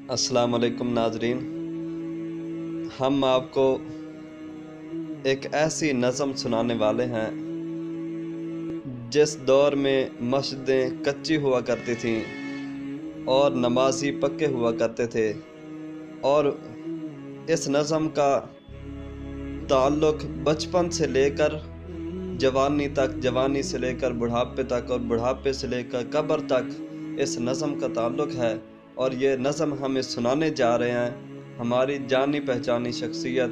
अस्सलाम वालेकुम नाजरीन, हम आपको एक ऐसी नज़म सुनाने वाले हैं जिस दौर में मस्जिदें कच्ची हुआ करती थीं और नमाजी पक्के हुआ करते थे। और इस नज़म का ताल्लुक़ बचपन से लेकर जवानी तक, जवानी से लेकर बुढ़ापे तक और बुढ़ापे से लेकर कब्र तक इस नज़म का ताल्लुक़ है। और ये नज़म हमें सुनाने जा रहे हैं हमारी जानी पहचानी शख्सियत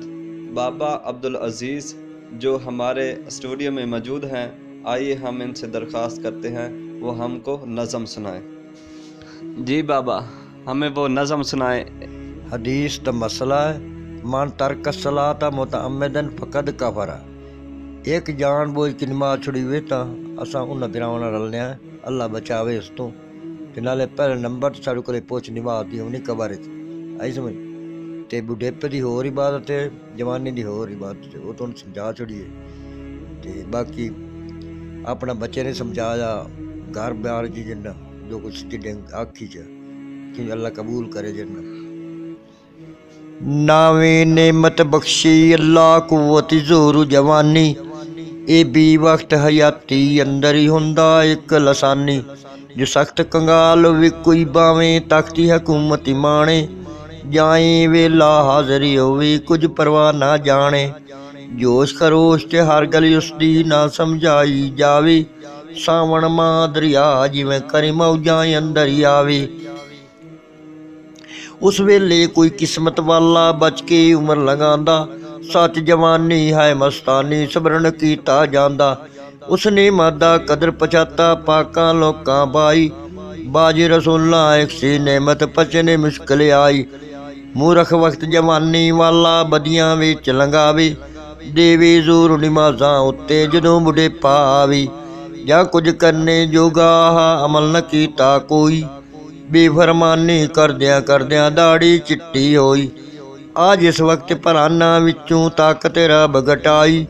बाबा अब्दुल अज़ीज़, जो हमारे स्टूडियो में मौजूद हैं। आइए हम इनसे दरख्वास्त करते हैं वो हमको नज़म सुनाएं। जी बाबा, हमें वो नज़म सुनाएं। हदीस द मसला है, मन तर्क सलात मुतअम्मिदन फकद कफरा। एक जान बोझ की नमाज छुड़ी वे तो असा उन्हें दिराव नाल रलने अल्लाह बचावे उस तो। ते नाले पहले नंबर तो साढ़े को पुछ नमाज दी होनी कबर आई समझ ते बुढ़ेपे की होर इबादत है, जवानी की होर इबादत है। वो तो समझा छुड़िए ते बाकी अपना बच्चे ने समझाया घर बार जी जिन्ना जो कुछ आखी च कि अल्लाह कबूल करे जिन्ना। नावे नेमत बख्शी अल्लाह कुव्वत जोरू जवानी, ए भी वक्त हयाती अंदर ही हुंदा एक लसानी। जो सख्त कंगाल वे कोई बावें तख्ती हुकूमत माणे, जाए वेला हाज़री होवे कुछ परवाह ना जाने। जोश खरोश ते हर गल उसदी ना समझाई जावे, सावण मां दरिया जिवें करे मौजां अंदर ही आवे। उस वेले कोई किस्मत वाला बच के उम्र लगांदा, सच जवानी है मस्तानी सबरन कीता जांदा। उसने मादा कदर पछाता पाका लोकां पाई, बाजी रसूला एक सी नेमत पचने मुश्किल आई। मूरख वक्त जवानी वाला बदियां विच लंघावे, देवी जोर नमाज़ां उत्ते जदों बुढ़ेपा आवे। जा कुछ करने जोगा अमल न कीता कोई, बेफरमानी करदियां करदियां दाड़ी चिट्टी होई। आज इस वक्त पराना विचों ताकत रब घटाई,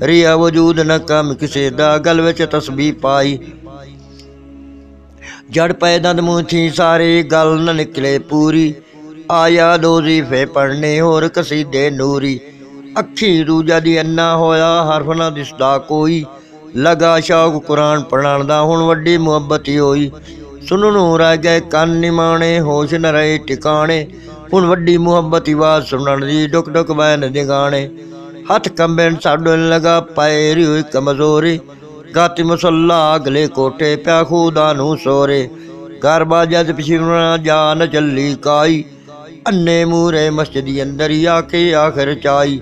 रिया वजूद न कम किसे दा गल विच तस्बीह पाई। जड़ पैदा मुँह थी सारे गल न निकले पूरी, आया दो ज़ीफे पढ़ने होर कसीदे नूरी। अखी रूजा दी अन्ना होया हरफ न दिसदा कोई, लगा शौक कुरान पढ़ण दा हुण वड्डी मुहब्बत ही होई। सुननों रह गए कन निमाणे होश न रहे ठिकाने, हुण वड्डी मुहब्बत ही आवाज़ सुनण दी डुक डुक बैन दे गाने। हथ कंबेन साडन लगा पैरी हुई कमजोरी, गाती मुसल्ला अगले कोठे प्या खुदा नू सोरे। घर बाजा पिछवना जा न चली काई, अन्ने मूरे मस्जिद अंदर ही आके आखिर चाई।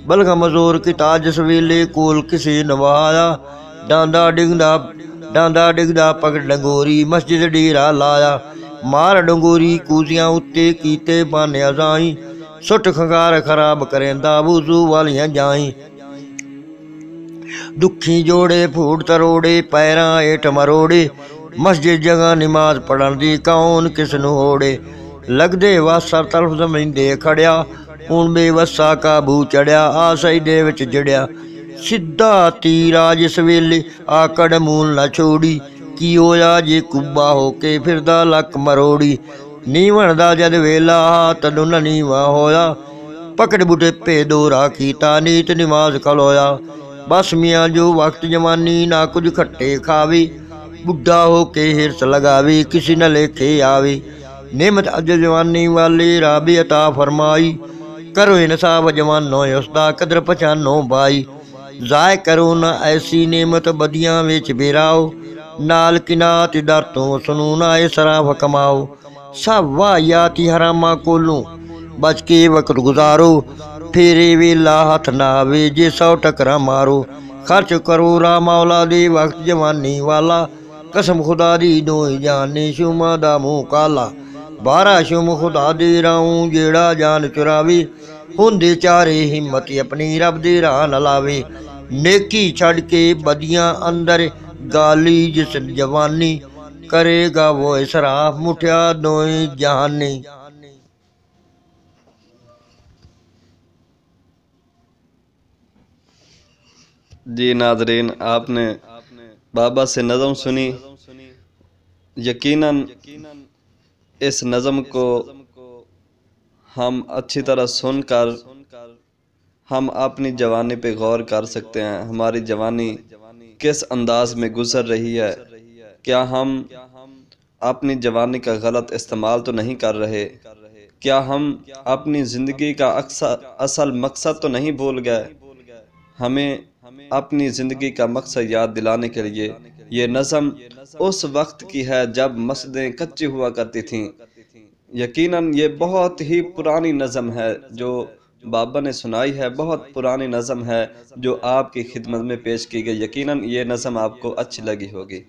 बलगा मजोर की ताज सवेले कोल किसी नवाया, डांदा डिगदा पकड़ डंगोरी मस्जिद डीरा लाया। मार डंगोरी कूजियां उत्ते कीते बान्या जाई, सुट खंगार खराब करेंदा वुजू वालियां जाई। दुखी जोड़े फूट तरोड़े पैरां हेठ मरोड़े, मस्जिद जगह नमाज पढ़न दी कौन किस नूं होड़े। लगदे वासा तलफ जमींदे खड़िया, हुण बेवसा काबू चढ़िया आ सजदे विच जड़िया। सिद्धा तीरा जिस वेले आकड़ मूल न छोड़ी, की होया जे कुब्बा होके फिरदा लक मरोड़ी। नीवण दा जद वेला तदों न नीवा होया, पकड़ बुढ़ेपे दोरा कीता नीत नमाज खलोया। बस मियाँ जो वक्त जवानी ना कुछ खट्टे खावे, बुढ़ा होके हिरस लगावे किसी न लेखे आवे। नेमत अज जवानी वाले राबे अता फरमाई, करो इंसाफ जवानो उसदा कदर पहचानो भाई। जाय करो न ऐसी नेमत बदियां विच बेराओ, नाल किनात दर तो सुनो ना इसराफ कमाओ। सब वाहियाती हरामा कोलों बच के वक्त गुजारो, फेरे वेला हथ ना आवे जे 100 टकरा मारो। खर्च करो रा मौला दे वक्त जवानी वाला, कसम खुदा दी दोई जाने शुमा दा मुँह काला। 12 शुम खुदा दे राऊं जेड़ा जान चुरावे, हुंदे चारे हिम्मत अपनी रब दे राह न लावे। नेकी छड़ के बदियां अंदर गाली जिस जवानी, करेगा वो इसराफ मुठिया दोई जहानी। जी नाजरीन, आपने बाबा से नज़म सुनी। यकीनन इस नज़म को ہم اچھی طرح سن کر ہم اپنی جوانی پہ غور کر سکتے ہیں. ہماری جوانی کس انداز میں گزر رہی ہے؟ کیا ہم اپنی جوانی کا غلط استعمال تو نہیں کر رہے؟ کیا ہم اپنی زندگی کا اصل مقصد تو نہیں بھول گئے؟ ہمیں اپنی زندگی کا مقصد یاد دلانے کے لیے یہ نظم اس وقت کی ہے جب مسجدیں کچی ہوا کرتی تھیں. یقیناً یہ بہت ہی پرانی نظم ہے جو بابا نے سنائی ہے. بہت پرانی نظم ہے جو آپ کی خدمت میں پیش کی گئی. یقیناً یہ نظم آپ کو اچھی لگی ہوگی.